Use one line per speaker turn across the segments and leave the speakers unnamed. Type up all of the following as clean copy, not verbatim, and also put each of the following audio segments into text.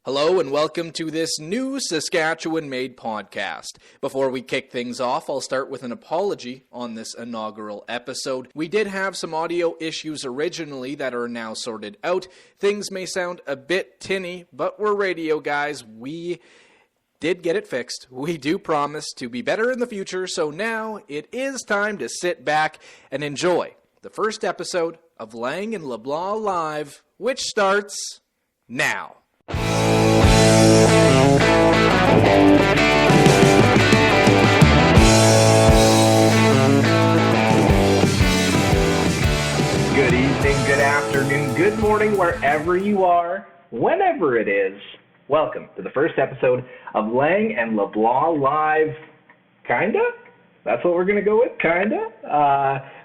Hello and welcome to this new Saskatchewan-made podcast. Before we kick things off, I'll start with an apology on this inaugural episode. We did have some audio issues originally that are now sorted out. Things may sound a bit tinny, but we're radio guys. We did get it fixed. We do promise to be better in the future, so now it is time to sit back and enjoy the first episode of Lang and Leblanc Live, which starts now.
Good evening, good afternoon, good morning, wherever you are, whenever it is. Welcome to the first episode of Lang and LeBlanc Live. Kinda? That's what we're going to go with, kinda.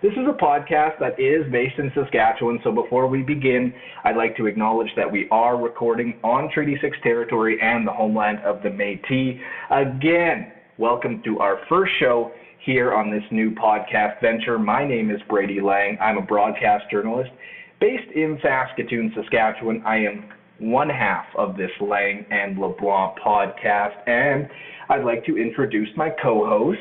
This is a podcast that is based in Saskatchewan, so before we begin, I'd like to acknowledge that we are recording on Treaty 6 territory and the homeland of the Métis. Again, welcome to our first show here on this new podcast venture. My name is Brady Lang. I'm a broadcast journalist based in Saskatoon, Saskatchewan. I am one half of this Lang and LeBlanc podcast, and I'd like to introduce my co-host,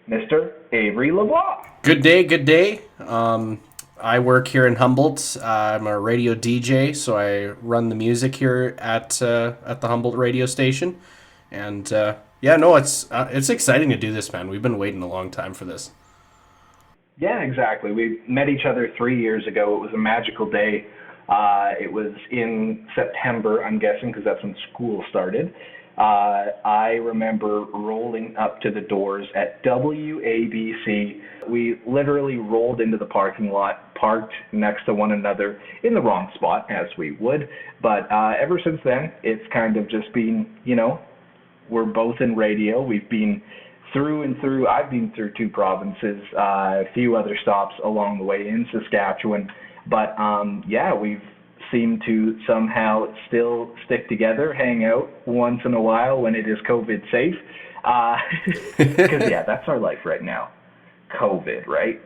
Mr. Avery LeBlanc.
Good day. I work here in Humboldt. I'm a radio DJ, so I run the music here at the Humboldt radio station. And it's exciting to do this, man. We've been waiting a long time for this.
Yeah, exactly. We met each other 3 years ago. It was a magical day. It was in September, I'm guessing, because that's when school started. I remember rolling up to the doors at WABC. We literally rolled into the parking lot, parked next to one another in the wrong spot, as we would. But ever since then, it's kind of just been, we're both in radio. We've been through and through. I've been through two provinces, a few other stops along the way in Saskatchewan. But we've seem to somehow still stick together, hang out once in a while when it is COVID safe. Because, that's our life right now. COVID, right?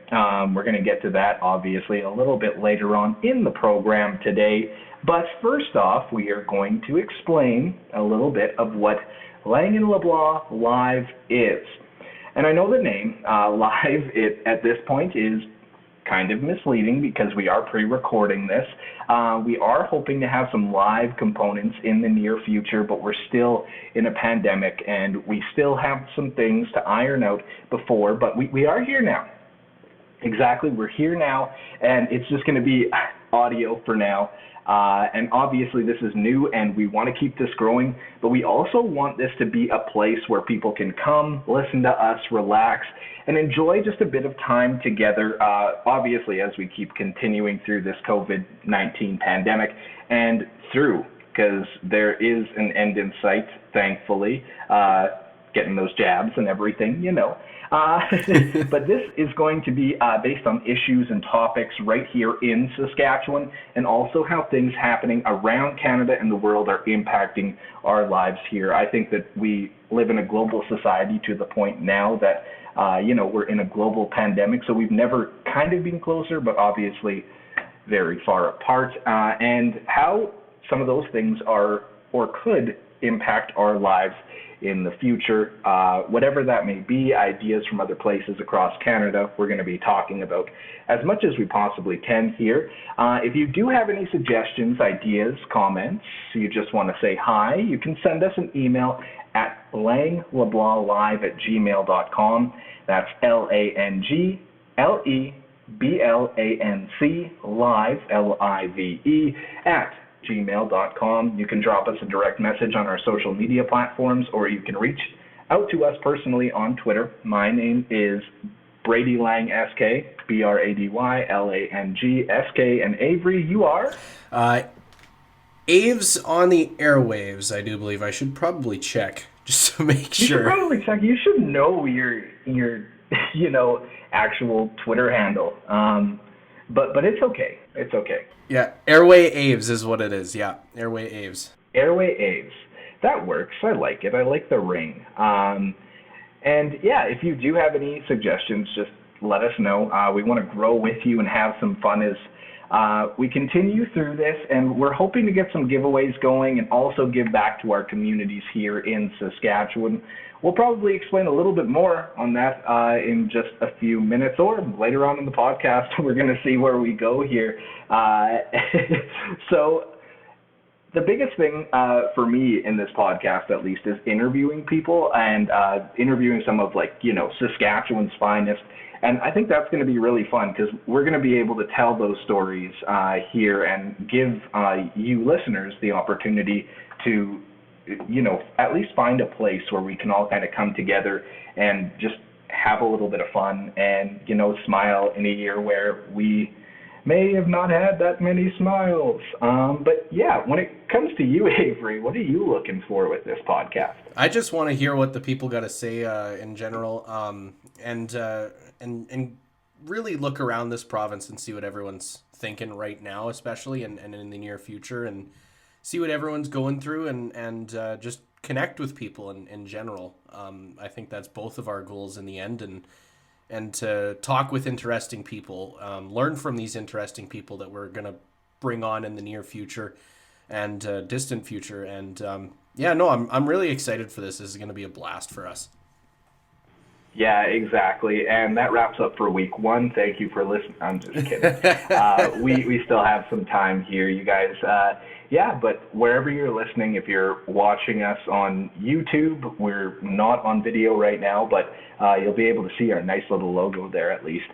We're going to get to that, obviously, a little bit later on in the program today. But first off, we are going to explain a little bit of what Lang and LeBlanc Live is. And I know the name, Live, at this point is kind of misleading because we are pre-recording this. We are hoping to have some live components in the near future, but we're still in a pandemic and we still have some things to iron out before, but we are here now. Exactly, we're here now, and it's just going to be audio for now. And obviously this is new and we want to keep this growing, but we also want this to be a place where people can come, listen to us, relax, and enjoy just a bit of time together, obviously as we keep continuing through this COVID-19 pandemic and through, because there is an end in sight, thankfully, getting those jabs and everything, But this is going to be based on issues and topics right here in Saskatchewan, and also how things happening around Canada and the world are impacting our lives here. I think that we live in a global society to the point now that, we're in a global pandemic, so we've never kind of been closer, but obviously very far apart, and how some of those things are or could impact our lives in the future, whatever that may be, ideas from other places across Canada, we're going to be talking about as much as we possibly can here. If you do have any suggestions, ideas, comments, you just want to say hi, you can send us an email at langleblanclive@gmail.com. That's LANGLEBLANC live, LIVE, at gmail.com. You can drop us a direct message on our social media platforms, or you can reach out to us personally on Twitter. My name is Brady Lang SK, BRADY LANG SK, and Avery, you are?
Aves on the airwaves, I do believe. I should probably check just to make sure.
You should probably check. You should know your actual Twitter handle. But it's okay. It's okay.
Yeah, Airway Aves is what it is. Yeah, Airway Aves.
Airway Aves. That works. I like it. I like the ring. And yeah, if you do have any suggestions, just let us know. We want to grow with you and have some fun as We continue through this, and we're hoping to get some giveaways going and also give back to our communities here in Saskatchewan. We'll probably explain a little bit more on that in just a few minutes, or later on in the podcast. We're going to see where we go here. So the biggest thing for me in this podcast, at least, is interviewing people and interviewing some of, Saskatchewan's finest. And I think that's going to be really fun because we're going to be able to tell those stories here and give you listeners the opportunity to, at least find a place where we can all kind of come together and just have a little bit of fun and, smile in a year where we may have not had that many smiles. But yeah, when it comes to you, Avery, what are you looking for with this podcast?
I just want to hear what the people got to say in general, and really look around this province and see what everyone's thinking right now, especially and in the near future, and see what everyone's going through, and just connect with people in general. I think that's both of our goals in the end, and to talk with interesting people, learn from these interesting people that we're going to bring on in the near future and distant future. And I'm really excited for this. This is going to be a blast for us.
Yeah, exactly. And that wraps up for week 1. Thank you for listening. I'm just kidding. We still have some time here, you guys. But wherever you're listening, if you're watching us on YouTube, we're not on video right now, but you'll be able to see our nice little logo there at least.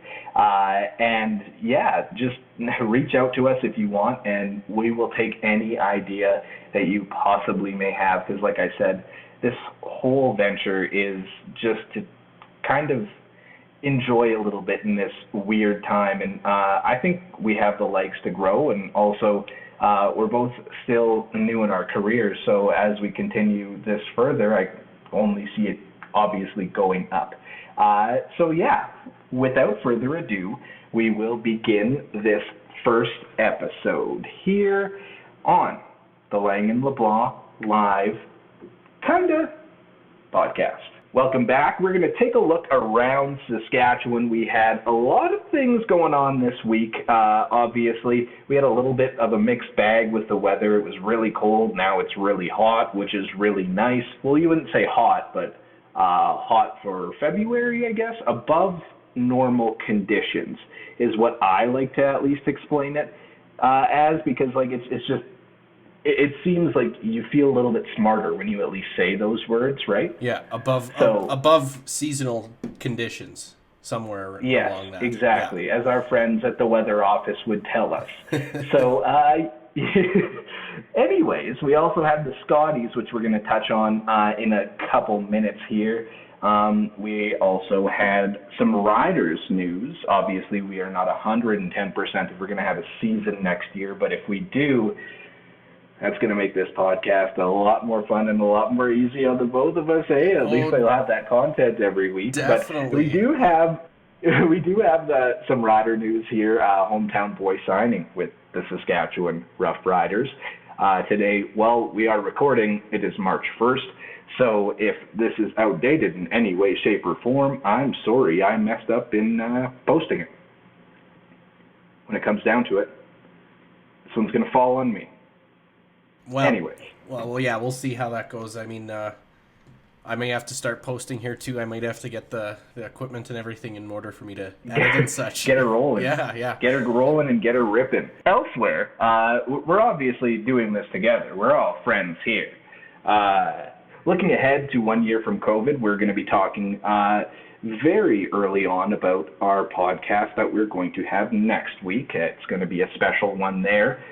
Just reach out to us if you want, and we will take any idea that you possibly may have, because like I said, this whole venture is just to kind of enjoy a little bit in this weird time, and I think we have the likes to grow, and also we're both still new in our careers, so as we continue this further, I only see it obviously going up. Without further ado, we will begin this first episode here on the Lang Leblanc Live podcast. Welcome back. We're going to take a look around Saskatchewan. We had a lot of things going on this week. Obviously, we had a little bit of a mixed bag with the weather. It was really cold. Now it's really hot, which is really nice. Well, you wouldn't say hot, but hot for February, I guess. Above normal conditions is what I like to at least explain it as, because it's just, it seems like you feel a little bit smarter when you at least say those words, right?
Yeah, above seasonal conditions, somewhere along that.
Exactly, as our friends at the weather office would tell us. So, anyways, we also have the Scotties, which we're going to touch on in a couple minutes here. We also had some riders news. Obviously, we are not 110% if we're going to have a season next year, but if we do, that's going to make this podcast a lot more fun and a lot more easy on the both of us. Hey, at least I'll have that content every week.
Definitely.
But we do have some rider news here. Hometown boy signing with the Saskatchewan Rough Riders. Today, we are recording. It is March 1st. So if this is outdated in any way, shape, or form, I'm sorry. I messed up in posting it. When it comes down to it, this one's going to fall on me.
Well,
anyways.
Well, yeah, we'll see how that goes. I mean, I may have to start posting here too. I might have to get the equipment and everything in order for me to edit and such.
Get her rolling.
Yeah.
Get her rolling and get her ripping. Elsewhere, we're obviously doing this together. We're all friends here. Looking ahead to 1 year from COVID, we're going to be talking very early on about our podcast that we're going to have next week. It's going to be a special one there.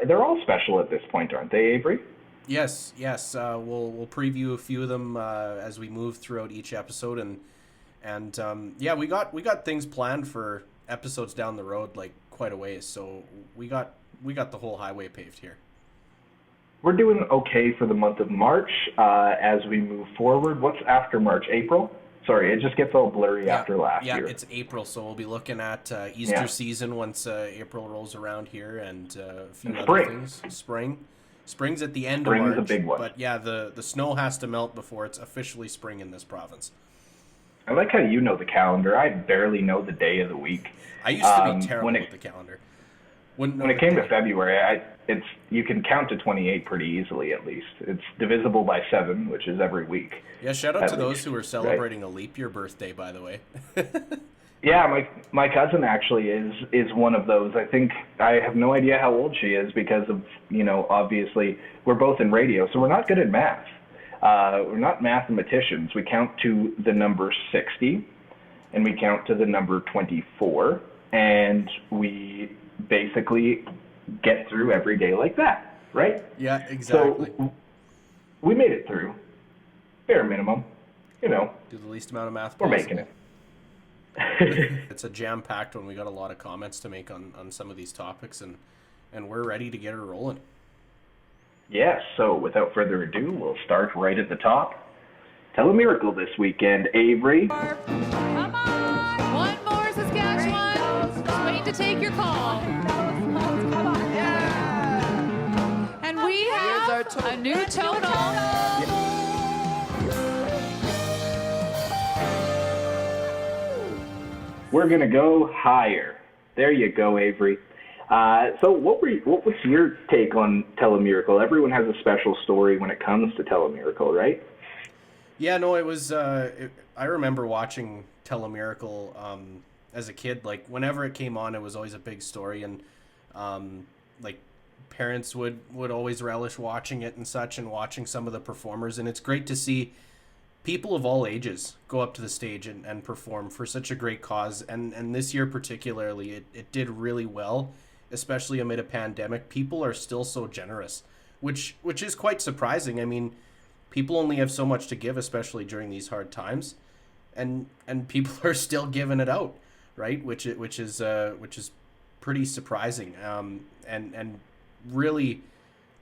They're all special at this point, aren't they, Avery?
Yes. We'll preview a few of them as we move throughout each episode, and we got things planned for episodes down the road, like quite a ways. So we got the whole highway paved here.
We're doing okay for the month of March as we move forward. What's after March? April? Sorry, it just gets all blurry after last year.
Yeah, it's April, so we'll be looking at Easter season once April rolls around here, and a few other things. Spring's at the end of March.
Spring is a big one.
But yeah, the snow has to melt before it's officially spring in this province.
I like how you know the calendar. I barely know the day of the week.
I used to be terrible with the calendar.
When it came to February, you can count to 28 pretty easily, at least. It's divisible by 7, which is every week.
Yeah, shout out to those who are celebrating a leap year birthday, by the way.
Yeah, my cousin actually is one of those. I think I have no idea how old she is because of, obviously we're both in radio, so we're not good at math. We're not mathematicians. We count to the number 60, and we count to the number 24, and we basically get through every day like that, right?
Yeah, exactly.
So we made it through, bare minimum.
Do the least amount of math possible.
We're making it.
It's a jam-packed one. We got a lot of comments to make on some of these topics, and we're ready to get her rolling.
Yes, so without further ado, we'll start right at the top. Telemiracle this weekend, Avery.
Come on! One more, Saskatchewan. Just waiting to take your call. Yeah! And we have a new total.
We're going to go higher. There you go, Avery. So what was your take on Telemiracle? Everyone has a special story when it comes to Telemiracle, right?
Yeah, no, it was. I remember watching Telemiracle as a kid. Like whenever it came on, it was always a big story, and like parents would always relish watching it and such, and watching some of the performers. And it's great to see people of all ages go up to the stage and perform for such a great cause. And this year particularly, it did really well. Especially amid a pandemic, people are still so generous, which is quite surprising. I mean, people only have so much to give, especially during these hard times, and people are still giving it out, right? Which is pretty surprising, and really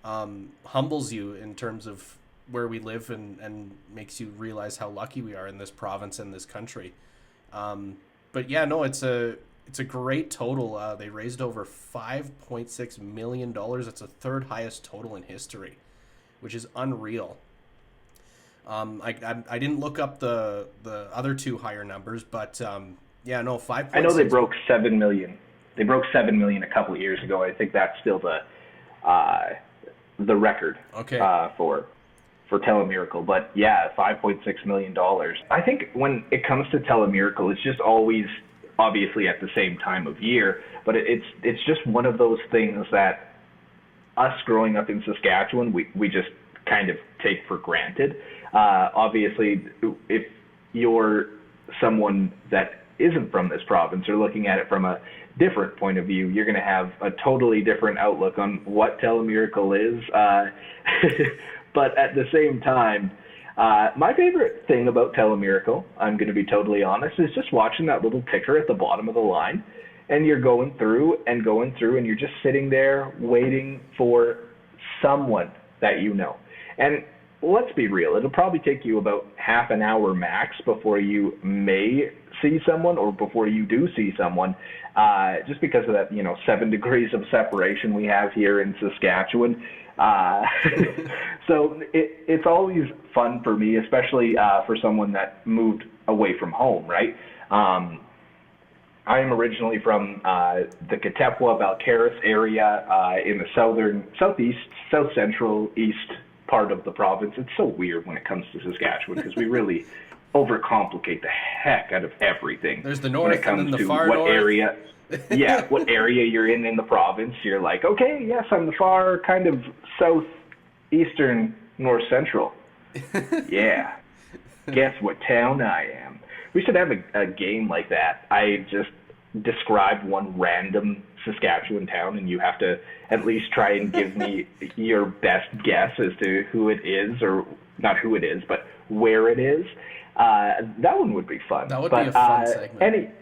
humbles you in terms of where we live, and makes you realize how lucky we are in this province and this country. But yeah, no, it's a great total. They raised over $5.6 million. It's the third highest total in history, which is unreal. I didn't look up the other two higher numbers, but yeah, no, 5.
I know they broke 7 million. They broke 7 million a couple of years ago. I think that's still the record.
Okay.
For Telemiracle. But yeah, $5.6 million. I think when it comes to Telemiracle, it's just always obviously at the same time of year, but it's just one of those things that us growing up in Saskatchewan, we just kind of take for granted. Obviously, if you're someone that isn't from this province or looking at it from a different point of view, you're going to have a totally different outlook on what Telemiracle is. But at the same time, my favorite thing about Telemiracle, I'm going to be totally honest, is just watching that little ticker at the bottom of the line, and you're going through, and you're just sitting there waiting for someone that you know. And let's be real, it'll probably take you about half an hour max before you may see someone, or before you do see someone, just because of that, 7 degrees of separation we have here in Saskatchewan. So it's always fun for me, especially for someone that moved away from home, right? I am originally from the Katepwa, Valcaris area in the south central east part of the province. It's so weird when it comes to Saskatchewan because we really overcomplicate the heck out of everything.
There's the north
when it comes
and then the
to
far
what
north.
Area. Yeah, what area you're in the province. You're like, okay, yes, I'm the far kind of southeastern north central. Yeah. Guess what town I am? We should have a game like that. I just describe one random Saskatchewan town, and you have to at least try and give me your best guess as to who it is, or not who it is, but where it is. That one would be fun.
That would be a fun segment.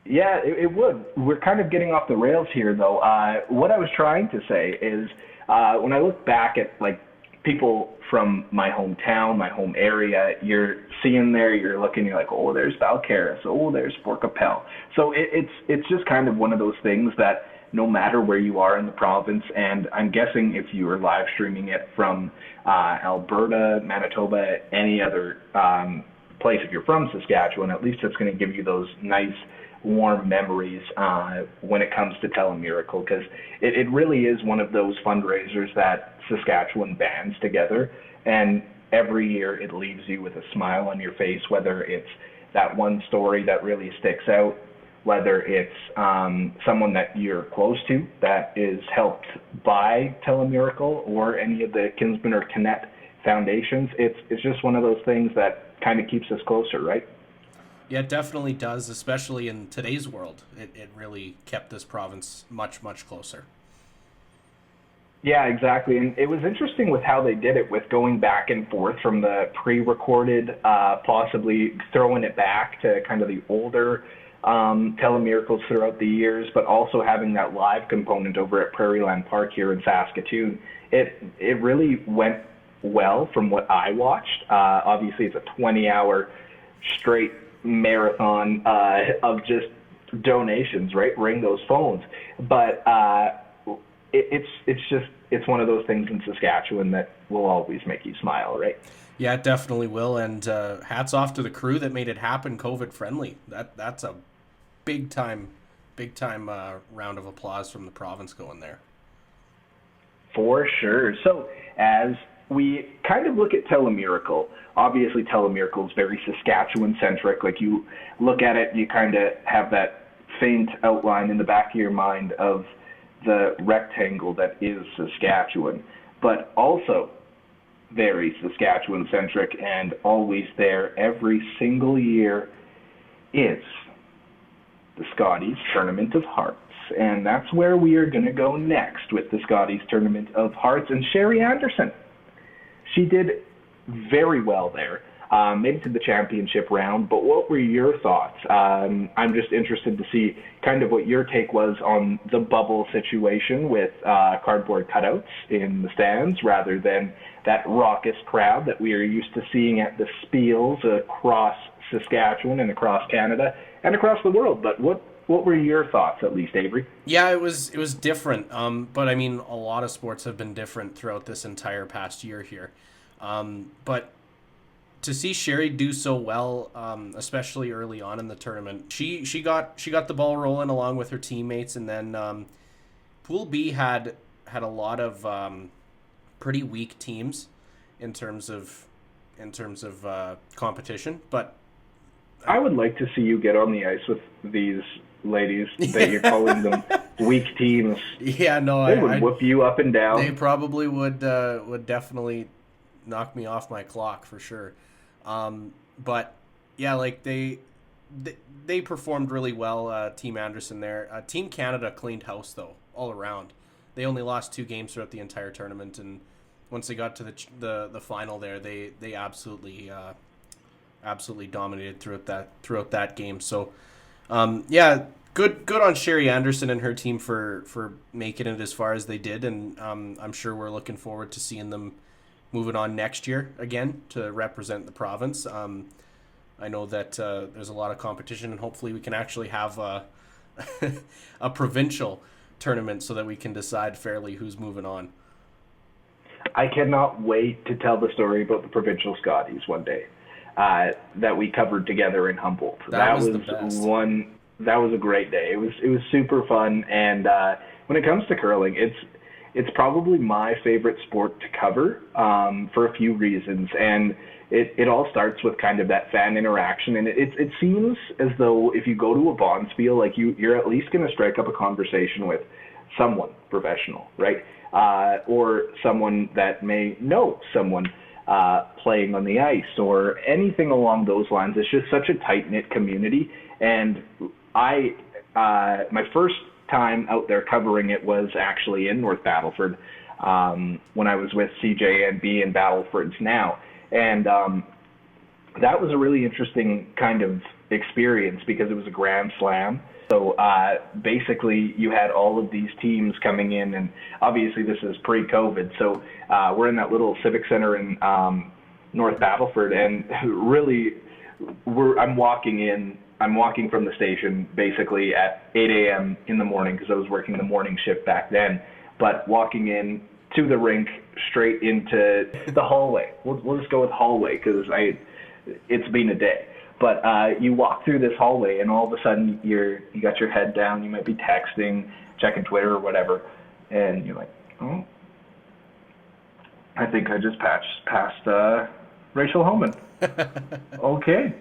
Yeah, it would. We're kind of getting off the rails here, though. What I was trying to say is when I look back at like people from my hometown, my home area, you're seeing there, you're looking, you're like, oh, there's Valcaris, oh, there's Fort Capel. So it's just kind of one of those things that no matter where you are in the province, and I'm guessing if you are live streaming it from Alberta, Manitoba, any other place, if you're from Saskatchewan, at least it's going to give you those nice warm memories when it comes to Telemiracle, because it really is one of those fundraisers that Saskatchewan bands together, and every year it leaves you with a smile on your face, whether it's that one story that really sticks out, whether it's someone that you're close to that is helped by Telemiracle or any of the Kinsman or Kinnett foundations. It's just one of those things that kind of keeps us closer, right?
Yeah, it definitely does, especially in today's world. It really kept this province much, much closer.
Yeah, exactly. And it was interesting with how they did it, with going back and forth from the pre-recorded, possibly throwing it back to kind of the older Telemiracles throughout the years, but also having that live component over at Prairieland Park here in Saskatoon. It really went well from what I watched. Obviously, it's a 20-hour straight marathon of just donations, right? Ring those phones. But it's one of those things in Saskatchewan that will always make you smile, right?
Yeah, it definitely will. And hats off to the crew that made it happen COVID friendly. That's a big time round of applause from the province going there.
For sure. So as we kind of look at Telemiracle, obviously Telemiracle is very Saskatchewan-centric. Like, you look at it, you kind of have that faint outline in the back of your mind of the rectangle that is Saskatchewan, but also very Saskatchewan-centric and always there every single year is the Scotties Tournament of Hearts. And that's where we are going to go next with the Scotties Tournament of Hearts. And Sherry Anderson, she did very well there, made it to the championship round. But what were your thoughts? I'm just interested to see kind of what your take was on the bubble situation with cardboard cutouts in the stands rather than that raucous crowd that we are used to seeing at the Spiels across Saskatchewan and across Canada and across the world. But what were your thoughts, at least, Avery?
Yeah, it was different. But I mean, a lot of sports have been different throughout this entire past year here. But to see Sherry do so well, especially early on in the tournament, she got the ball rolling along with her teammates, and then Pool B had a lot of pretty weak teams in terms of competition. But
I would like to see you get on the ice with these ladies that you're calling them weak teams.
Yeah, no,
they would whoop you up and down.
They probably would definitely knock me off my clock for sure. But yeah, like they performed really well. Team Anderson there. Team Canada cleaned house though all around. They only lost 2 games throughout the entire tournament, and once they got to the final there, they absolutely dominated throughout that game. So yeah, good on Sherry Anderson and her team for making it as far as they did, and I'm sure we're looking forward to seeing them moving on next year again to represent the province. I know that there's a lot of competition, and hopefully we can actually have a provincial tournament so that we can decide fairly who's moving on.
I cannot wait to tell the story about the provincial Scotties one day that we covered together in Humboldt.
That was the best.
That was a great day. It was super fun, and when it comes to curling, it's probably my favorite sport to cover for a few reasons, and it all starts with kind of that fan interaction, and it seems as though if you go to a bonspiel, like you're at least going to strike up a conversation with someone professional, right? Or someone that may know someone playing on the ice or anything along those lines. It's just such a tight-knit community, and my first time out there covering it was actually in North Battleford when I was with CJNB and Battlefords Now, and that was a really interesting kind of experience because it was a grand slam. So basically you had all of these teams coming in, and obviously this is pre-COVID, so we're in that little civic center in North Battleford, and really I'm walking from the station basically at 8 a.m. in the morning because I was working the morning shift back then, but walking in to the rink straight into the hallway. We'll just go with hallway because it's been a day. But you walk through this hallway, and all of a sudden you got your head down. You might be texting, checking Twitter or whatever, and you're like, oh, I think I just passed Rachel Homan. Okay,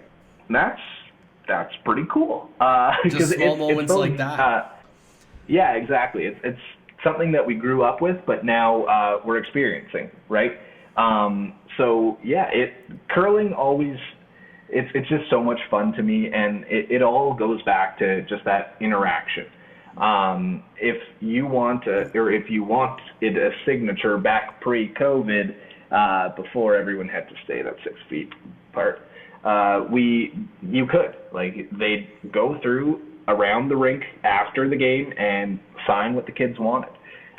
that's pretty cool.
Just small moments like that.
Yeah, exactly. It's something that we grew up with, but now we're experiencing, right? So yeah, curling always. It's just so much fun to me, and it all goes back to just that interaction. If you want it a signature back pre-COVID, before everyone had to stay that 6 feet apart, you could, like, they'd go through around the rink after the game and sign what the kids wanted.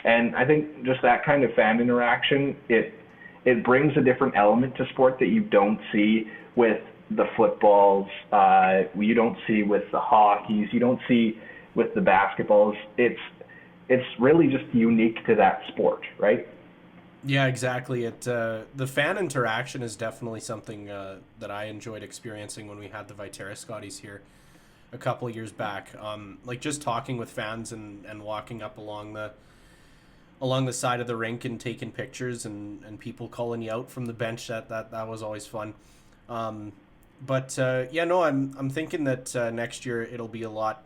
And I think just that kind of fan interaction, it brings a different element to sport that you don't see with the footballs, you don't see with the hockeys, you don't see with the basketballs. It's really just unique to that sport, right?
Yeah, exactly. The fan interaction is definitely something that I enjoyed experiencing when we had the Viterra Scotties here a couple of years back. Like just talking with fans and walking up along the side of the rink and taking pictures and people calling you out from the bench. That was always fun. But I'm thinking that next year it'll be a lot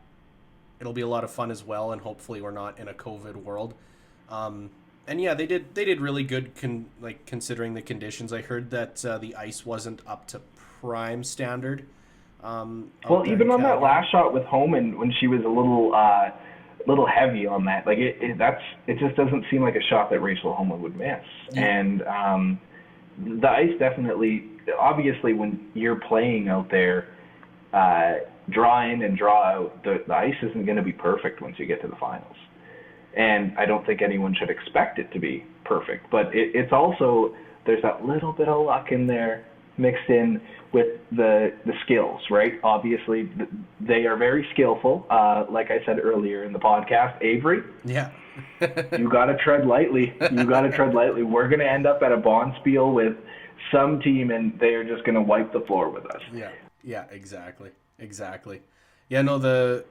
of fun as well, and hopefully we're not in a COVID world. And yeah, they did really good considering the conditions. I heard that the ice wasn't up to prime standard.
Well, even on that last shot with Homan, when she was a little heavy on that, like it just doesn't seem like a shot that Rachel Homan would miss. Yeah. And the ice definitely. Obviously, when you're playing out there, draw in and draw out, the ice isn't going to be perfect once you get to the finals. And I don't think anyone should expect it to be perfect. But it's also, there's that little bit of luck in there mixed in with the skills, right? Obviously, they are very skillful. Like I said earlier in the podcast, Avery.
Yeah.
You got to tread lightly. We're going to end up at a bonspiel with some team, and they are just going to wipe the floor with us.
Yeah, exactly. Yeah, no,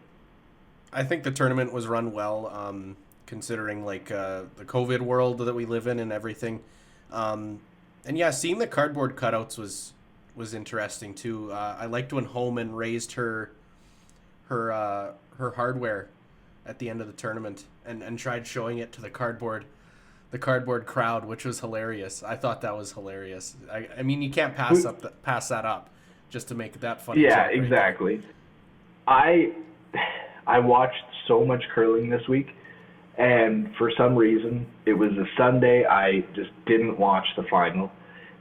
I think the tournament was run well, considering like the COVID world that we live in and everything. And yeah, seeing the cardboard cutouts was interesting too. I liked when Homan raised her hardware at the end of the tournament and tried showing it to the cardboard crowd, which was hilarious. I thought that was hilarious. I mean, you can't pass that up just to make that funny.
Yeah, exactly. I watched so much curling this week, and for some reason, it was a Sunday. I just didn't watch the final,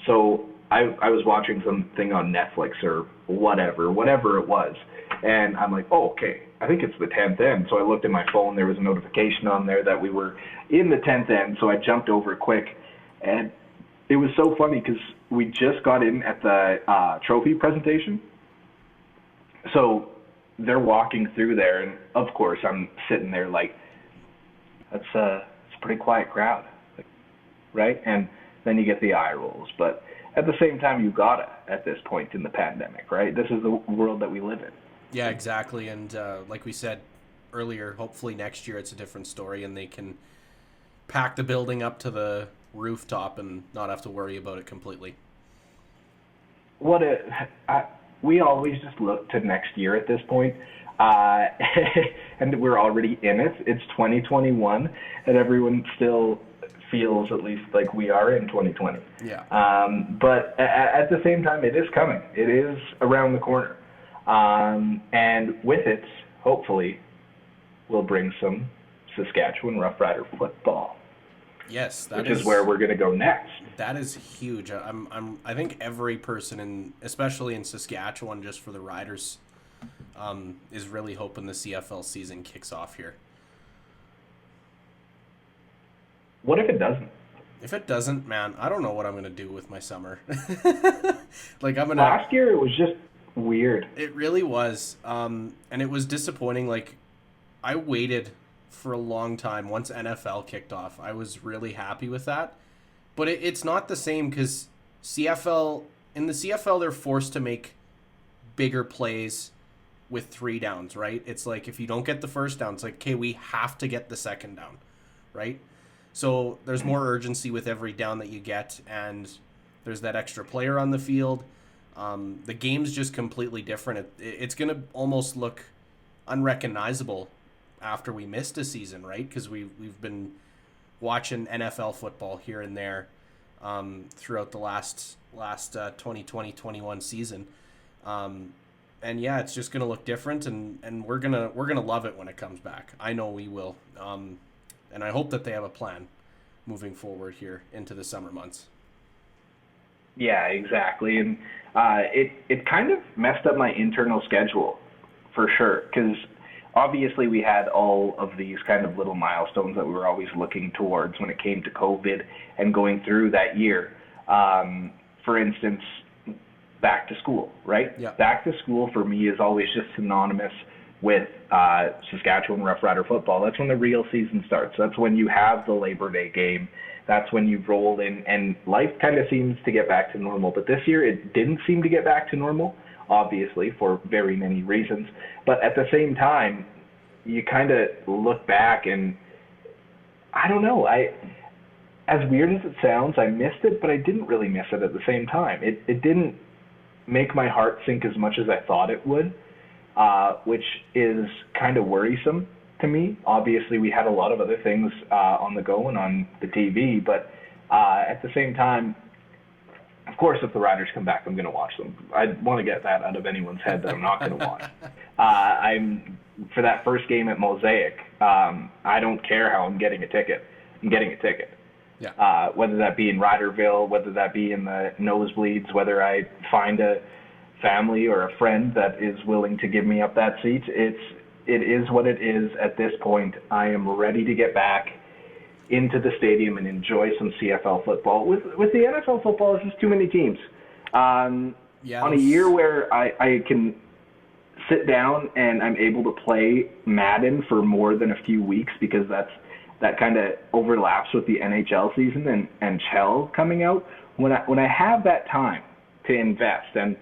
so I was watching something on Netflix or whatever it was, and I'm like, oh, okay, I think it's the 10th end. So I looked at my phone. There was a notification on there that we were in the 10th end. So I jumped over quick. And it was so funny because we just got in at the trophy presentation. So they're walking through there. And, of course, I'm sitting there like, it's a pretty quiet crowd, right? And then you get the eye rolls. But at the same time, you got it at this point in the pandemic, right? This is the world that we live in.
Yeah, exactly. And like we said earlier, hopefully next year it's a different story and they can pack the building up to the rooftop and not have to worry about it completely.
We always just look to next year at this point, and we're already in it. It's 2021, and everyone still feels at least like we are in 2020.
Yeah.
But at the same time, it is coming. It is around the corner. And with it, hopefully, we'll bring some Saskatchewan Rough Rider football.
Yes,
which is where we're going to go next.
That is huge. I think every person especially in Saskatchewan, just for the Riders, is really hoping the CFL season kicks off here.
What if it doesn't?
If it doesn't, man, I don't know what I'm going to do with my summer.
Last year it was just weird.
It really was. And it was disappointing. Like, I waited for a long time. Once NFL kicked off, I was really happy with that. But it's not the same because in the CFL, they're forced to make bigger plays with 3 downs, right? It's like if you don't get the first down, it's like, okay, we have to get the second down, right? So there's more urgency with every down that you get, and there's that extra player on the field. The game's just completely different. It's going to almost look unrecognizable after we missed a season, right? Because we've been watching NFL football here and there throughout the last 2020-21 season. And yeah, it's just going to look different, and we're gonna love it when it comes back. I know we will. And I hope that they have a plan moving forward here into the summer months.
Yeah, exactly. And it kind of messed up my internal schedule for sure, because obviously we had all of these kind of little milestones that we were always looking towards when it came to COVID and going through that year. For instance, back to school, right?
Yeah.
Back to school for me is always just synonymous with Saskatchewan Rough Rider football. That's when the real season starts. That's when you have the Labor Day game. That's when you roll in, and life kind of seems to get back to normal. But this year it didn't seem to get back to normal, obviously, for very many reasons. But at the same time, you kind of look back and I don't know. As weird as it sounds, I missed it, but I didn't really miss it at the same time. It didn't make my heart sink as much as I thought it would. Which is kind of worrisome to me. Obviously, we had a lot of other things on the go and on the TV, but at the same time, of course, if the Riders come back, I'm going to watch them. I want to get that out of anyone's head that I'm not going to watch. For that first game at Mosaic, I don't care how I'm getting a ticket. I'm getting a ticket.
Yeah.
Whether that be in Riderville, whether that be in the nosebleeds, whether I find a family or a friend that is willing to give me up that seat. It is what it is at this point. I am ready to get back into the stadium and enjoy some CFL football. With the NFL football, it's just too many teams. On a year where I can sit down and I'm able to play Madden for more than a few weeks, because that kind of overlaps with the NHL season and Chell coming out. When I have that time to invest, and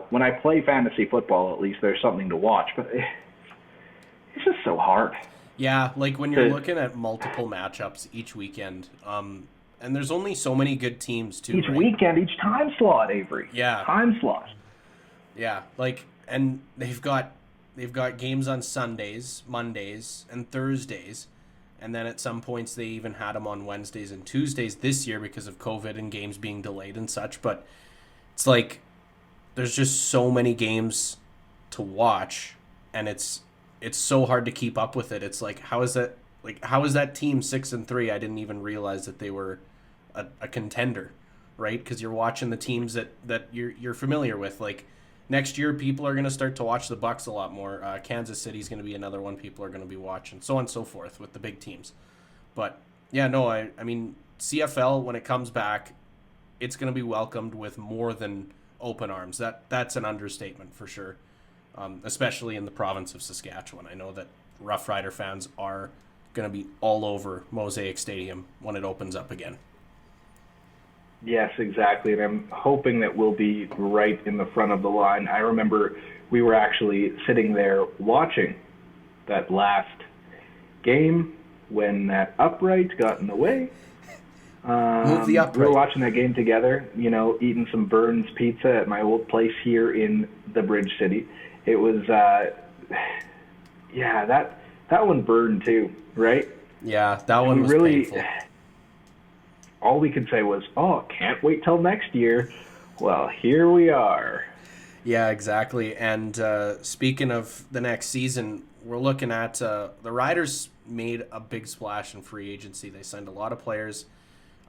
when I play fantasy football, at least there's something to watch, but it's just so hard.
Yeah, like when you're looking at multiple matchups each weekend, and there's only so many good teams too.
Each weekend, each time slot, Avery.
Yeah.
Time slot.
Yeah, like, and they've got games on Sundays, Mondays, and Thursdays, and then at some points they even had them on Wednesdays and Tuesdays this year because of COVID and games being delayed and such. But it's like, there's just so many games to watch, and it's so hard to keep up with it. It's like, how is that team 6-3? I didn't even realize that they were a contender, right? Because you're watching the teams that you're familiar with. Like, next year, people are going to start to watch the Bucks a lot more. Kansas City's going to be another one people are going to be watching, so on and so forth with the big teams. But yeah, no, I mean, CFL, when it comes back, it's going to be welcomed with more than open arms. That's an understatement for sure, especially in the province of Saskatchewan. I know that Rough Rider fans are going to be all over Mosaic Stadium when it opens up again.
Yes, exactly, and I'm hoping that we'll be right in the front of the line. I remember we were actually sitting there watching that last game when that upright got in the way.
Move the upright.
We were watching that game together, eating some Burns pizza at my old place here in the Bridge City. It was, that one burned too, right?
Yeah, that one was
really
painful.
All we could say was, can't wait till next year. Well, here we are.
Yeah, exactly. And speaking of the next season, we're looking at the Riders made a big splash in free agency. They signed a lot of players.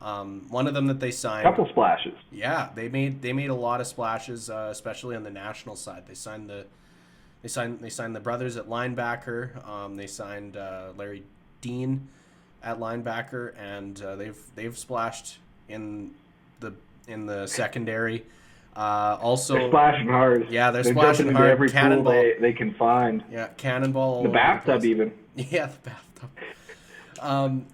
One of them that they signed,
couple splashes.
Yeah, they made a lot of splashes, especially on the national side. They signed the brothers at linebacker. They signed Larry Dean at linebacker, and they've splashed in the secondary. Also,
they're splashing hard.
Yeah, they're splashing
jumping
hard.
Into every
Cannonball
pool they can find.
Yeah, cannonball.
The bathtub even.
Yeah, the bathtub.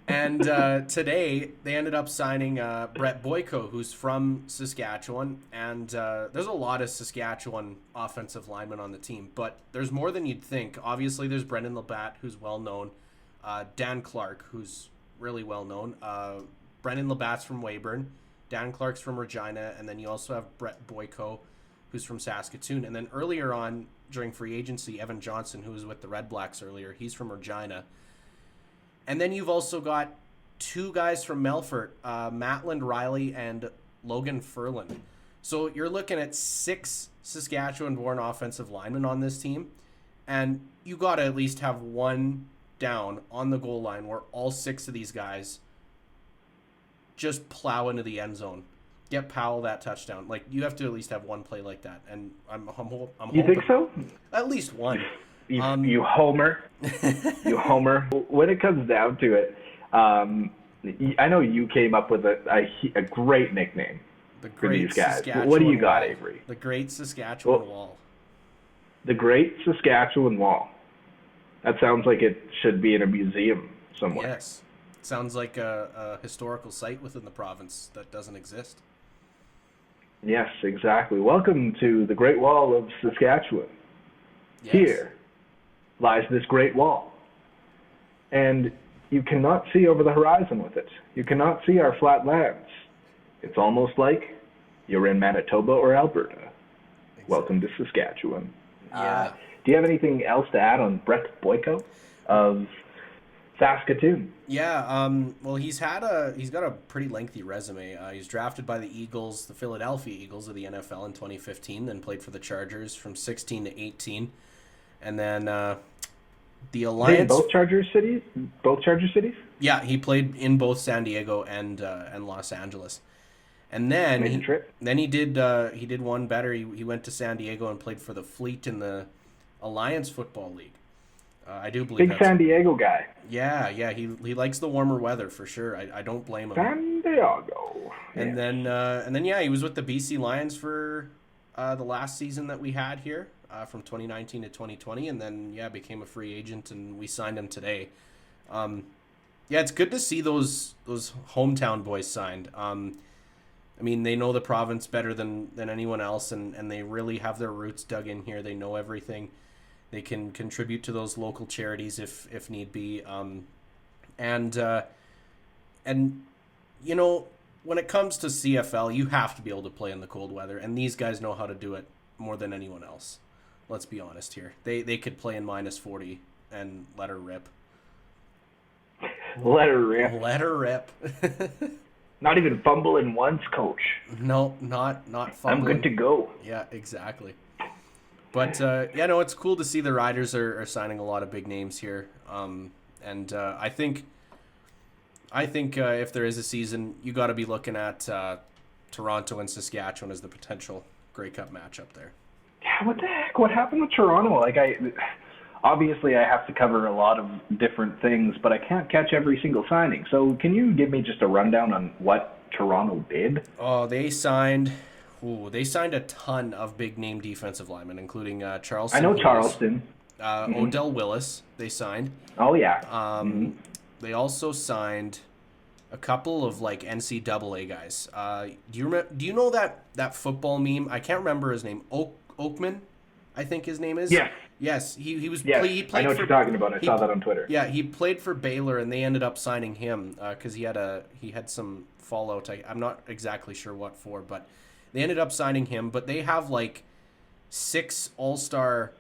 And today they ended up signing Brett Boyko, who's from Saskatchewan. And there's a lot of Saskatchewan offensive linemen on the team, but there's more than you'd think. Obviously, there's Brendan Labatt, who's well known. Dan Clark, who's really well known. Brendan Labatt's from Weyburn. Dan Clark's from Regina. And then you also have Brett Boyko, who's from Saskatoon. And then earlier on, during free agency, Evan Johnson, who was with the Red Blacks earlier, he's from Regina. And then you've also got two guys from Melfort, Maitland Riley and Logan Furlan. So you're looking at 6 Saskatchewan-born offensive linemen on this team, and you got to at least have one down on the goal line where all 6 of these guys just plow into the end zone. Get Powell that touchdown. Like, you have to at least have one play like that, and I'm hoping.
You think so?
At least one.
You homer. You homer. When it comes down to it, I know you came up with a great nickname for these guys. What do you got,
Wall.
Avery?
The Great Saskatchewan Wall.
The Great Saskatchewan Wall. That sounds like it should be in a museum somewhere.
Yes. Sounds like a historical site within the province that doesn't exist.
Yes, exactly. Welcome to the Great Wall of Saskatchewan.
Yes.
Here lies this great wall. And you cannot see over the horizon with it. You cannot see our flat lands. It's almost like you're in Manitoba or Alberta. Exactly. Welcome to Saskatchewan.
Yeah.
Do you have anything else to add on Brett Boyko of Saskatoon?
Yeah, well, he's got a pretty lengthy resume. He's drafted by the Eagles, the Philadelphia Eagles of the NFL in 2015, then played for the Chargers from 16 to 18. And then the Alliance.
Both Chargers cities?
Yeah, he played in both San Diego and Los Angeles. And then he did one better. He went to San Diego and played for the Fleet in the Alliance Football League. I do believe
big San Diego guy.
Yeah, he likes the warmer weather for sure. I don't blame him.
San Diego.
And then he was with the BC Lions for the last season that we had here. From 2019 to 2020, and then became a free agent, and we signed him today. It's good to see those hometown boys signed. I mean, they know the province better than anyone else, and they really have their roots dug in here. They know everything. They can contribute to those local charities if need be. And you know, when it comes to CFL, you have to be able to play in the cold weather, and these guys know how to do it more than anyone else. Let's be honest here. They could play in -40 and let her rip.
Let her rip.
Let her rip.
Not even fumbling once, coach.
No, not fumbling.
I'm good to go.
Yeah, exactly. But it's cool to see the Riders are signing a lot of big names here. I think if there is a season, you got to be looking at Toronto and Saskatchewan as the potential Grey Cup matchup there.
Yeah, what the heck? What happened with Toronto? Obviously I have to cover a lot of different things, but I can't catch every single signing. So can you give me just a rundown on what Toronto did?
Oh, they signed a ton of big name defensive linemen, including Charleston.
I know
Willis,
Charleston.
Odell Willis. They signed.
Oh yeah.
They also signed a couple of NCAA guys. Do you know that football meme? I can't remember his name. Oakman, I think his name is. Yes. He was.
Yes.
He played
I know what you're talking about. I saw that on Twitter.
Yeah, he played for Baylor, and they ended up signing him because he had some fallout. I'm not exactly sure what for, but they ended up signing him. But they have 6 all-star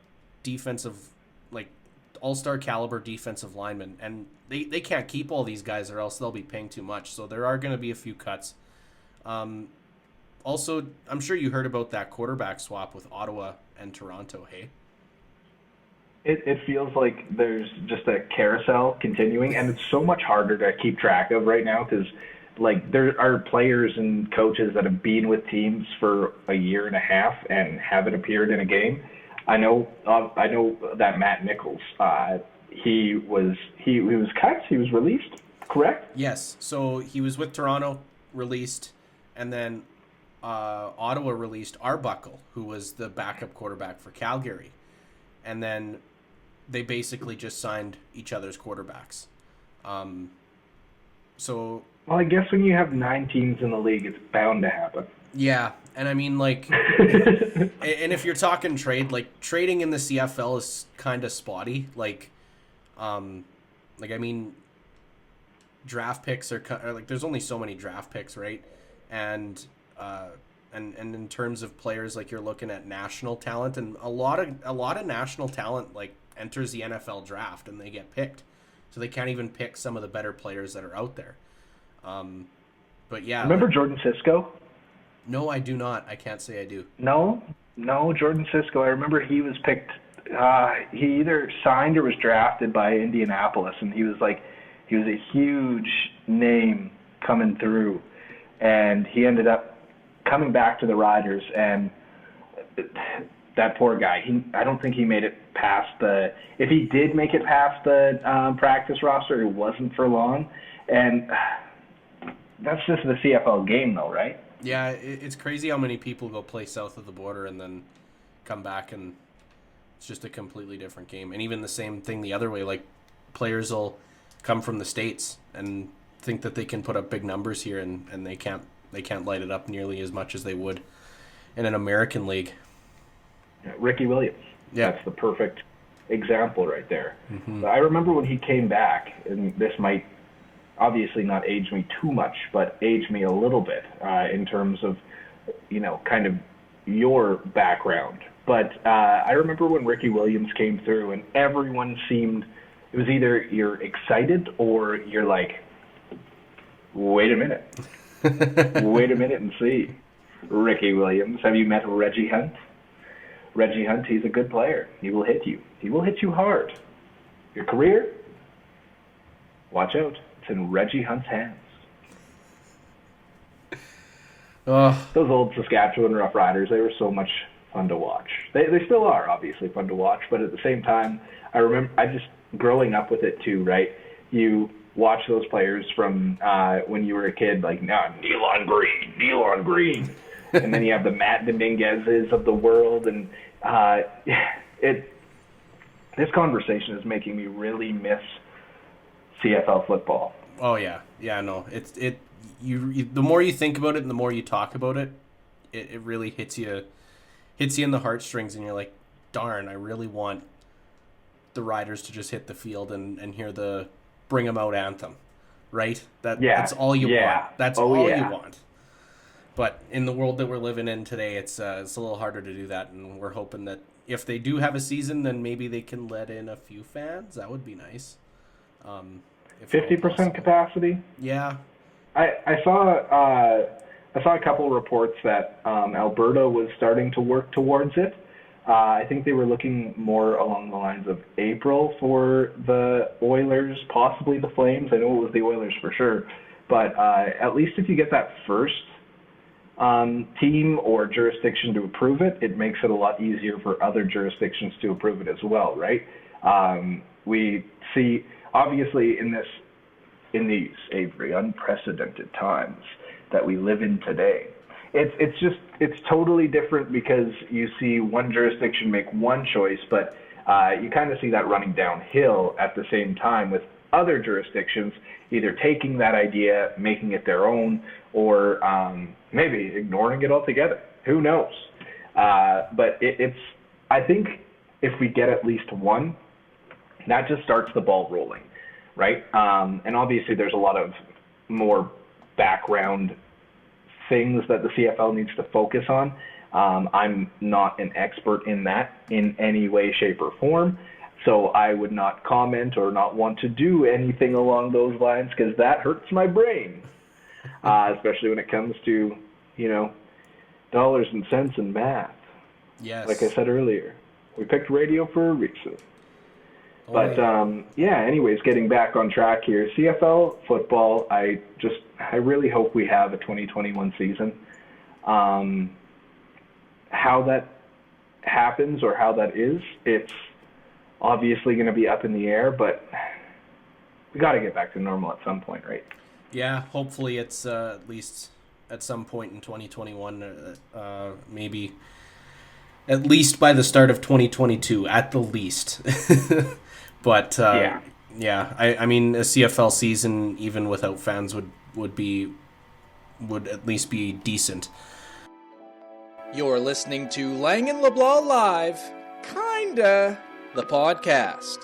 caliber defensive linemen, and they can't keep all these guys, or else they'll be paying too much. So there are going to be a few cuts. Also, I'm sure you heard about that quarterback swap with Ottawa and Toronto, hey?
It feels like there's just a carousel continuing, and it's so much harder to keep track of right now because, there are players and coaches that have been with teams for a year and a half and haven't appeared in a game. I know that Matt Nichols, he was cut, he was released, correct?
Yes, so he was with Toronto, released, and then Ottawa released Arbuckle, who was the backup quarterback for Calgary. And then they basically just signed each other's quarterbacks. So
Well, I guess when you have 9 teams in the league, it's bound to happen.
yeah, and I mean, like, and if you're talking trade, like, trading in the CFL is kind of spotty. Like, I mean, draft picks are like, there's only so many draft picks, right? And and in terms of players, like, you're looking at national talent, and a lot of national talent like enters the NFL draft and they get picked, so they can't even pick some of the better players that are out there. But yeah,
Remember Jordan Cisco?
no, I do not. I can't say I do.
No, Jordan Cisco. I remember he was picked. He either signed or was drafted by Indianapolis, and he was a huge name coming through, and he ended up coming back to the Riders, and that poor guy. I don't think he made it past the. If he did make it past the practice roster, it wasn't for long, and that's just the CFL game, though, right?
Yeah, it's crazy how many people go play south of the border and then come back, and it's just a completely different game. And even the same thing the other way, like, players will come from the States and think that they can put up big numbers here, and they can't light it up nearly as much as they would in an American league.
Ricky Williams.
Yeah.
That's the perfect example right there.
Mm-hmm.
I remember when he came back, and this might obviously not age me too much, but age me a little bit in terms of, kind of your background. But I remember when Ricky Williams came through, and everyone seemed, it was either you're excited or you're like, wait a minute. Wait a minute and see. Ricky Williams. Have you met Reggie Hunt? Reggie Hunt, he's a good player. He will hit you. He will hit you hard. Your career? Watch out. It's in Reggie Hunt's hands.
Oh,
Those old Saskatchewan Rough Riders, they were so much fun to watch. They still are, obviously, fun to watch, but at the same time, I just, growing up with it too, right? You watch those players from when you were a kid, like, Nealon Green. And then you have the Matt Dominguez's of the world, and this conversation is making me really miss CFL football.
oh yeah, no. You the more you think about it and the more you talk about it, it really hits you in the heartstrings, and you're like, darn, I really want the Riders to just hit the field and hear the Bring 'Em Out anthem, right? That's all you want. That's all you want. But in the world that we're living in today, it's a little harder to do that, and we're hoping that if they do have a season, then maybe they can let in a few fans. That would be nice.
50% capacity?
Yeah.
I saw a couple of reports that Alberta was starting to work towards it. I think they were looking more along the lines of April for the Oilers, possibly the Flames. I know it was the Oilers for sure. But at least if you get that first team or jurisdiction to approve it, it makes it a lot easier for other jurisdictions to approve it as well, right? We see, obviously, in these, Avery, unprecedented times that we live in today, it's totally different because you see one jurisdiction make one choice, but you kind of see that running downhill at the same time with other jurisdictions either taking that idea, making it their own, or maybe ignoring it altogether. Who knows? But I think if we get at least one, that just starts the ball rolling, right? And obviously there's a lot of more background things that the CFL needs to focus on. I'm not an expert in that in any way, shape, or form. So I would not comment or not want to do anything along those lines because that hurts my brain, especially when it comes to, dollars and cents and math.
Yes.
Like I said earlier, we picked radio for a reason. But, anyways, getting back on track here, CFL football, I really hope we have a 2021 season. How that happens or how that is, it's obviously going to be up in the air, but we got to get back to normal at some point, right?
Yeah, hopefully it's at least at some point in 2021, maybe at least by the start of 2022, at the least. But Yeah, I mean, a CFL season, even without fans, would at least be decent.
You're listening to Lang and LeBlanc Live, kinda, the podcast.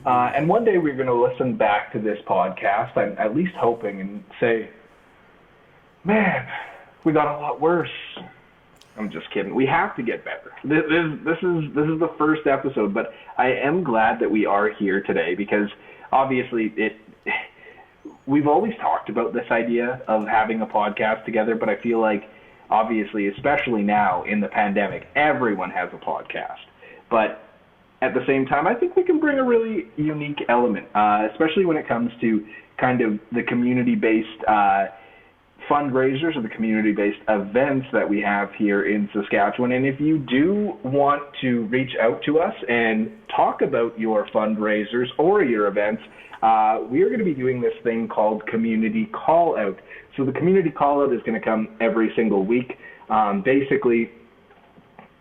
And one day we're going to listen back to this podcast, I'm at least hoping, and say, man, we got a lot worse. I'm just kidding. We have to get better. This is the first episode, but I am glad that we are here today because obviously we've always talked about this idea of having a podcast together, but I feel like obviously, especially now in the pandemic, everyone has a podcast. But at the same time, I think we can bring a really unique element, especially when it comes to kind of the community-based fundraisers or the community-based events that we have here in Saskatchewan. And if you do want to reach out to us and talk about your fundraisers or your events, we are going to be doing this thing called Community Call Out. So the Community Call Out is going to come every single week. Basically,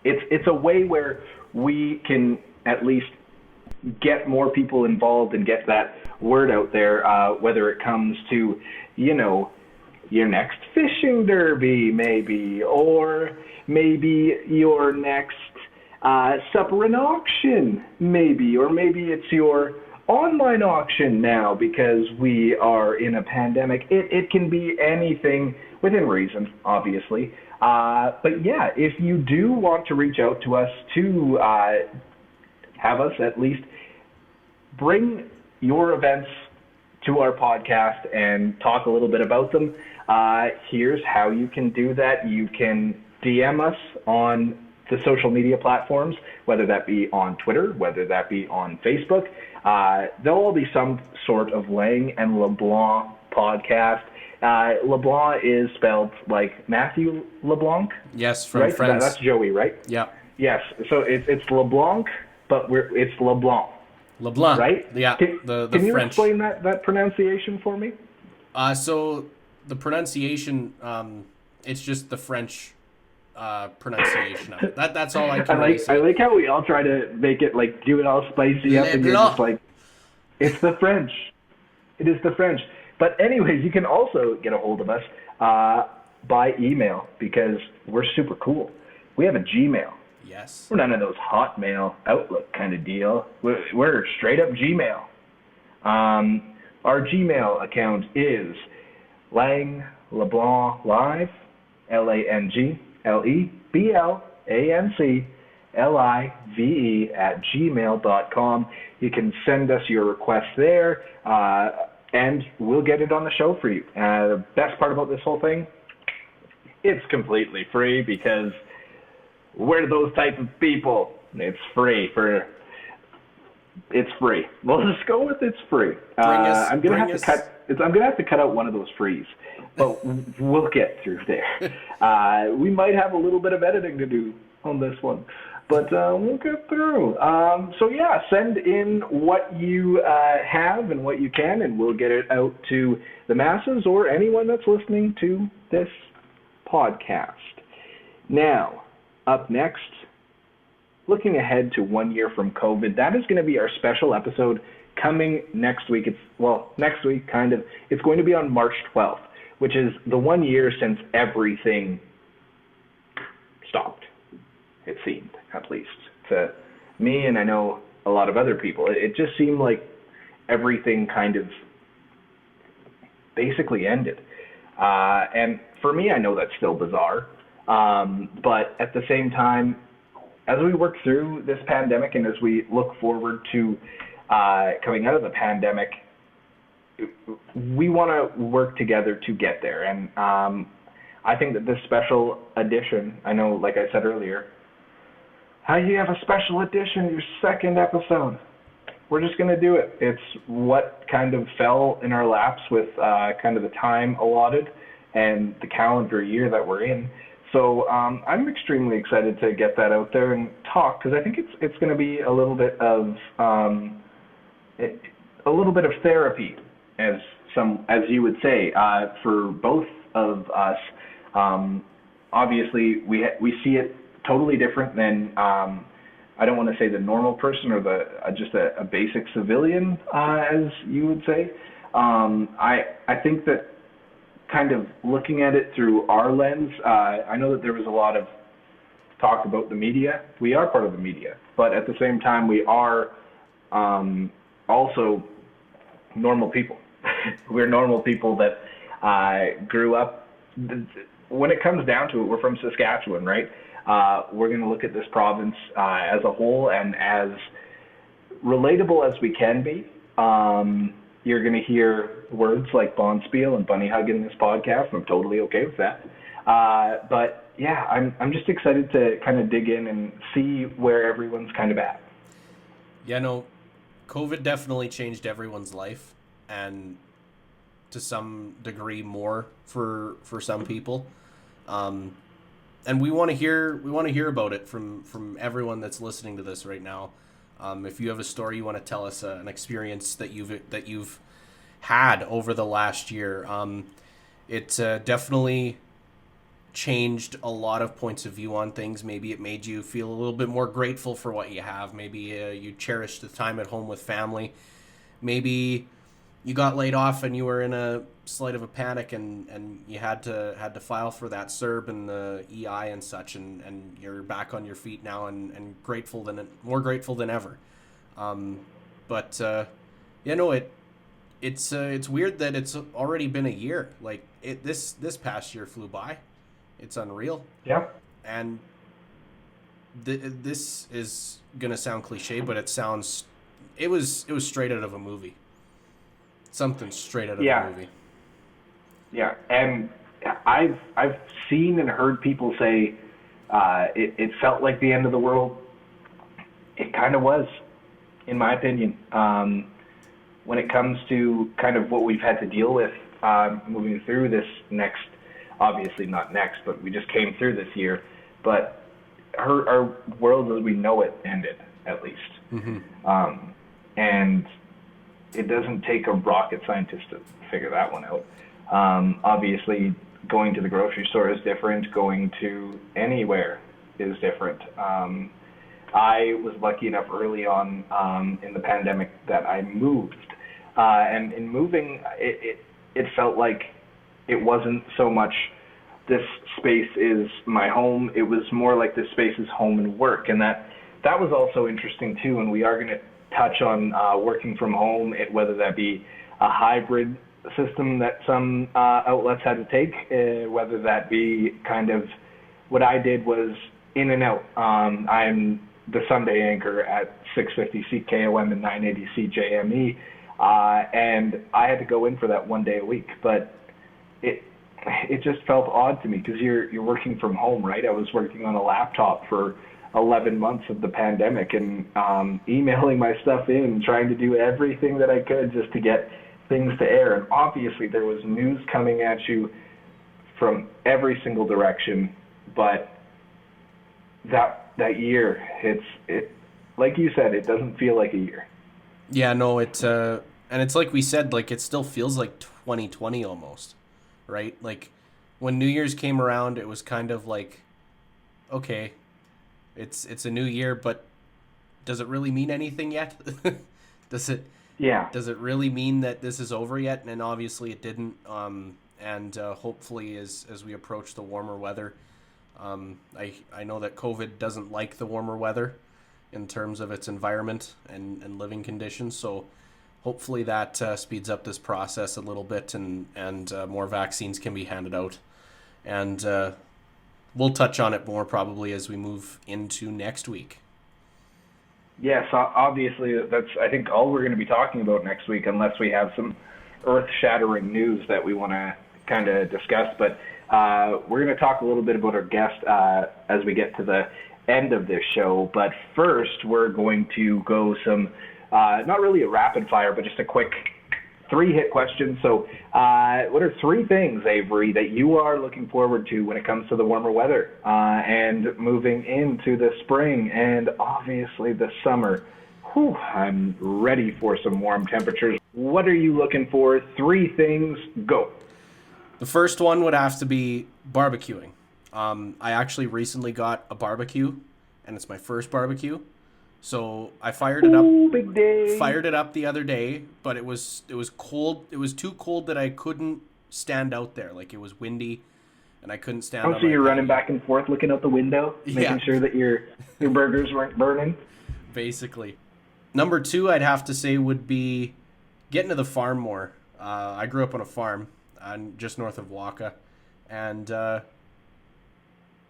it's a way where we can at least get more people involved and get that word out there, whether it comes to, your next fishing derby maybe, or maybe your next supper and auction maybe, or maybe it's your online auction now because we are in a pandemic. It can be anything within reason, obviously. But yeah, if you do want to reach out to us to have us at least bring your events to our podcast and talk a little bit about them, here's how you can do that. You can DM us on the social media platforms, whether that be on Twitter, whether that be on Facebook. There'll all be some sort of Lang and LeBlanc podcast. LeBlanc is spelled like Matthew LeBlanc.
Yes, from
right?
Friends.
That's Joey, right?
Yeah.
Yes. So it's LeBlanc, but it's LeBlanc.
LeBlanc.
Right?
Yeah.
Can you
French.
explain that pronunciation for me?
So the pronunciation, it's just the French pronunciation of it. That's all I can really say.
I like how we all try to make it do it all spicy up, and you're just like, it's the French. It is the French. But anyways, you can also get a hold of us by email because we're super cool. We have a Gmail.
Yes.
We're none of those Hotmail, Outlook kind of deal. We're straight up Gmail. Our Gmail account is Lang Leblanc Live, LangLeblancLive @gmail.com. You can send us your request there, and we'll get it on the show for you. The best part about this whole thing, it's completely free because we're those type of people. It's free. It's free. Well, let's go with it's free. I'm gonna have to cut out one of those frees, but we'll get through there. We might have a little bit of editing to do on this one, but we'll get through. So yeah, send in what you have and what you can, and we'll get it out to the masses or anyone that's listening to this podcast. Now, up next, looking ahead to 1 year from COVID, that is going to be our special episode coming next week. Next week, kind of. It's going to be on March 12th, which is the 1 year since everything stopped, it seemed, at least to me, and I know a lot of other people. It just seemed like everything kind of basically ended. And for me, I know that's still bizarre. But at the same time, as we work through this pandemic and as we look forward to coming out of the pandemic, we want to work together to get there. And I think that this special edition, I know, like I said earlier, how you have a special edition, your second episode. We're just going to do it. It's what kind of fell in our laps with kind of the time allotted and the calendar year that we're in. So I'm extremely excited to get that out there and talk, because I think it's going to be a little bit of therapy, as you would say, for both of us. Obviously, we see it totally different than I don't want to say the normal person or the just a basic civilian, as you would say. I think that kind of looking at it through our lens, I know that there was a lot of talk about the media. We are part of the media, but at the same time, we are also normal people. We're normal people that grew up. When it comes down to it, we're from Saskatchewan, right? We're going to look at this province as a whole and as relatable as we can be. You're going to hear words like Bonspiel and Bunny Hug in this podcast, and I'm totally okay with that. But yeah, I'm just excited to kind of dig in and see where everyone's kind of at.
Yeah, no, COVID definitely changed everyone's life, and to some degree more for some people. And we want to hear about it from everyone that's listening to this right now. If you have a story you want to tell us, an experience that you've had over the last year, it definitely changed a lot of points of view on things. Maybe it made you feel a little bit more grateful for what you have. Maybe you cherished the time at home with family. Maybe you got laid off and you were in a slight of a panic and you had to file for that CERB and the EI and such, and you're back on your feet now and more grateful than ever. It's weird that it's already been a year. Like this past year flew by. It's unreal.
Yeah.
And this is gonna sound cliche, but it was straight out of a movie. Something straight out of a movie.
Yeah, and I've seen and heard people say it felt like the end of the world. It kind of was, in my opinion. When it comes to kind of what we've had to deal with moving through this next, obviously not next, but we just came through this year. But our world as we know it ended, at least. Mm-hmm. And it doesn't take a rocket scientist to figure that one out. Obviously, going to the grocery store is different. Going to anywhere is different. I was lucky enough early on in the pandemic that I moved. And in moving, it felt like it wasn't so much this space is my home. It was more like this space is home and work. And that was also interesting, too. And we are going to touch on working from home, whether that be a hybrid system that some outlets had to take, whether that be kind of what I did was in and out. I'm the Sunday anchor at 650 CKOM and 980 CJME, and I had to go in for that one day a week, but it just felt odd to me because you're working from home, right? I was working on a laptop for 11 months of the pandemic and emailing my stuff in, trying to do everything that I could just to get things to air. And obviously there was news coming at you from every single direction, but that year, it like you said, it doesn't feel like a year.
Yeah, no, and it's like we said, like it still feels like 2020 almost, right? Like when New Year's came around, it was kind of like, okay, it's a new year, but does it really mean anything yet? Does it really mean that this is over yet? And obviously it didn't. And hopefully as we approach the warmer weather, I know that COVID doesn't like the warmer weather in terms of its environment and living conditions. So hopefully that speeds up this process a little bit and more vaccines can be handed out. And we'll touch on it more probably as we move into next week.
Yes, obviously that's, I think, all we're going to be talking about next week, unless we have some earth-shattering news that we want to kind of discuss. But we're going to talk a little bit about our guest as we get to the end of this show. But first, we're going to go some, not really a rapid fire, but just a quick 3-hit question. So what are 3 things, Avery, that you are looking forward to when it comes to the warmer weather and moving into the spring and obviously the summer? Whew, I'm ready for some warm temperatures. What are you looking for? 3 things, go.
The first one would have to be barbecuing. I actually recently got a barbecue, and it's my first barbecue. So I fired it up.
Ooh, big day.
Fired it up the other day, but it was cold. It was too cold that I couldn't stand out there. Like, it was windy, and I couldn't stand.
Oh, so you're running back and forth, looking out the window, making sure that your burgers weren't burning.
Basically. Number 2, I'd have to say, would be getting to the farm more. I grew up on a farm just north of Waka, and I'd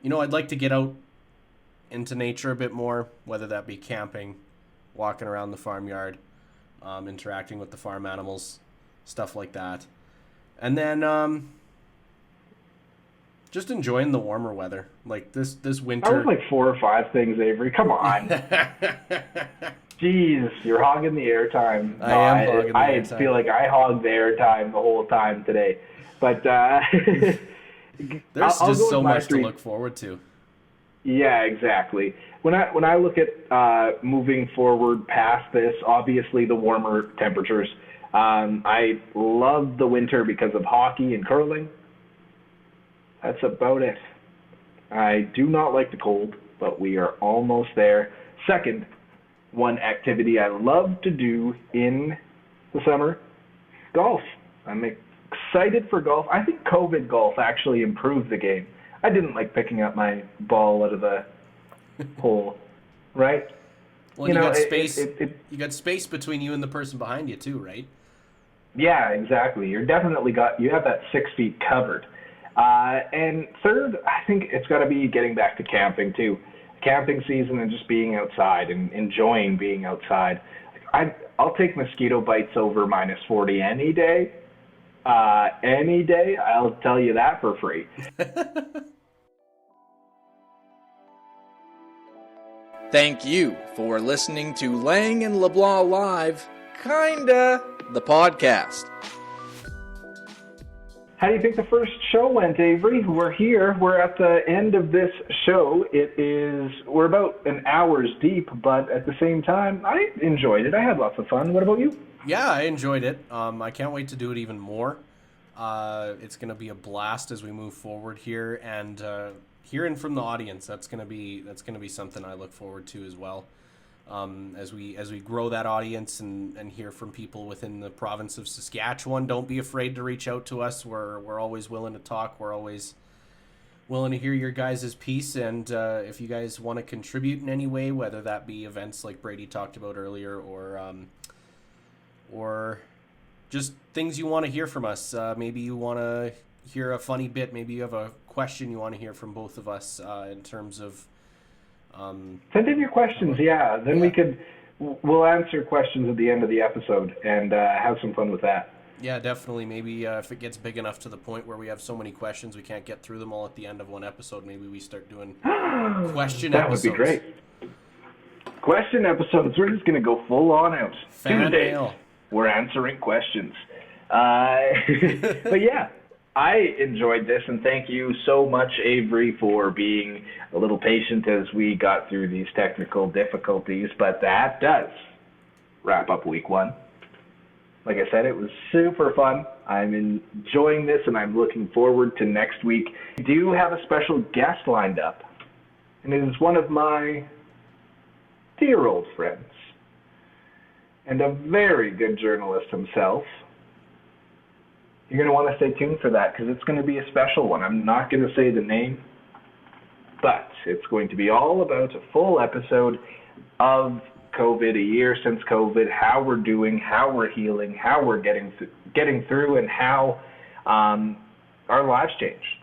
like to get out into nature a bit more, whether that be camping, walking around the farmyard, interacting with the farm animals, stuff like that. And then just enjoying the warmer weather. Like this winter.
That was like 4 or 5 things, Avery. Come on. Jeez, you're hogging the airtime. No,
I am hogging the airtime.
I feel like I hogged the airtime the whole time today. But
there's
I'll
just so much to
3.
look forward to.
Yeah, exactly. When I look at moving forward past this, obviously the warmer temperatures. I love the winter because of hockey and curling. That's about it. I do not like the cold, but we are almost there. Second, one activity I love to do in the summer, golf. I'm excited for golf. I think COVID golf actually improved the game. I didn't like picking up my ball out of the hole, right?
Well, you got space. You got space between you and the person behind you too, right?
Yeah, exactly. You have that 6 feet covered. And third, I think it's got to be getting back to camping too. Camping season and just being outside and enjoying being outside. I'll take mosquito bites over minus 40 any day. Any day, I'll tell you that for free.
Thank you for listening to Lang and LeBlanc Live, kinda, the podcast.
How do you think the first show went, Avery? We're here. We're at the end of this show. We're about an hour's deep, but at the same time, I enjoyed it. I had lots of fun. What about you?
Yeah, I enjoyed it. I can't wait to do it even more. It's going to be a blast as we move forward here, and hearing from the audience, that's going to be something I look forward to as well. As we grow that audience and hear from people within the province of Saskatchewan, don't be afraid to reach out to us. We're always willing to talk. We're always willing to hear your guys' piece, and if you guys want to contribute in any way, whether that be events like Brady talked about earlier, or just things you want to hear from us. Maybe you want to hear a funny bit. Maybe you have a question you want to hear from both of us in terms of.
Send in your questions, yeah. Then we'll answer questions at the end of the episode and have some fun with that.
Yeah, definitely. Maybe if it gets big enough to the point where we have so many questions we can't get through them all at the end of one episode, maybe we start doing question episodes.
That would be great. Question episodes. We're just going to go full on out.
Fan
Tuesdays,
mail.
we're answering questions. But yeah, I enjoyed this, and thank you so much, Avery, for being a little patient as we got through these technical difficulties. But that does wrap up week 1. Like I said, it was super fun. I'm enjoying this, and I'm looking forward to next week. We do have a special guest lined up, and it is one of my dear old friends and a very good journalist himself. You're going to want to stay tuned for that because it's going to be a special one. I'm not going to say the name, but it's going to be all about a full episode of COVID, a year since COVID, how we're doing, how we're healing, how we're getting through, and how our lives changed.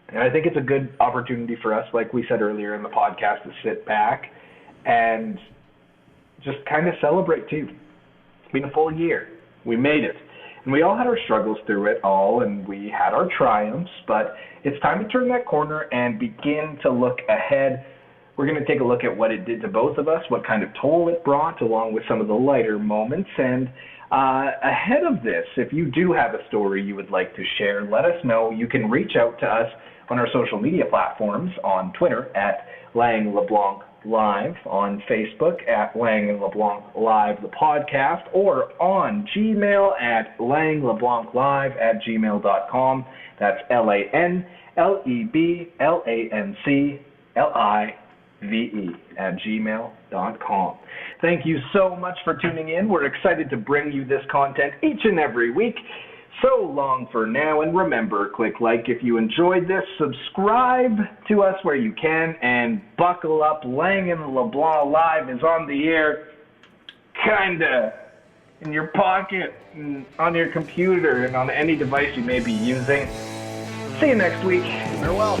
And I think it's a good opportunity for us, like we said earlier in the podcast, to sit back and just kind of celebrate too. It's been a full year. We made it. And we all had our struggles through it all, and we had our triumphs, but it's time to turn that corner and begin to look ahead. We're going to take a look at what it did to both of us, what kind of toll it brought, along with some of the lighter moments. And ahead of this, if you do have a story you would like to share, let us know. You can reach out to us on our social media platforms, on Twitter at Lang Leblanc Live, on Facebook at Lang and LeBlanc Live, the podcast, or on Gmail at langleblanclive@gmail.com. That's LANLEBLANCLIVE ve@gmail.com. Thank you so much for tuning in. We're excited to bring you this content each and every week. So long for now, and remember, click like if you enjoyed this, subscribe to us where you can, and buckle up. Lang and LeBlanc Live is on the air, kinda, in your pocket, and on your computer, and on any device you may be using. See you next week.
Farewell.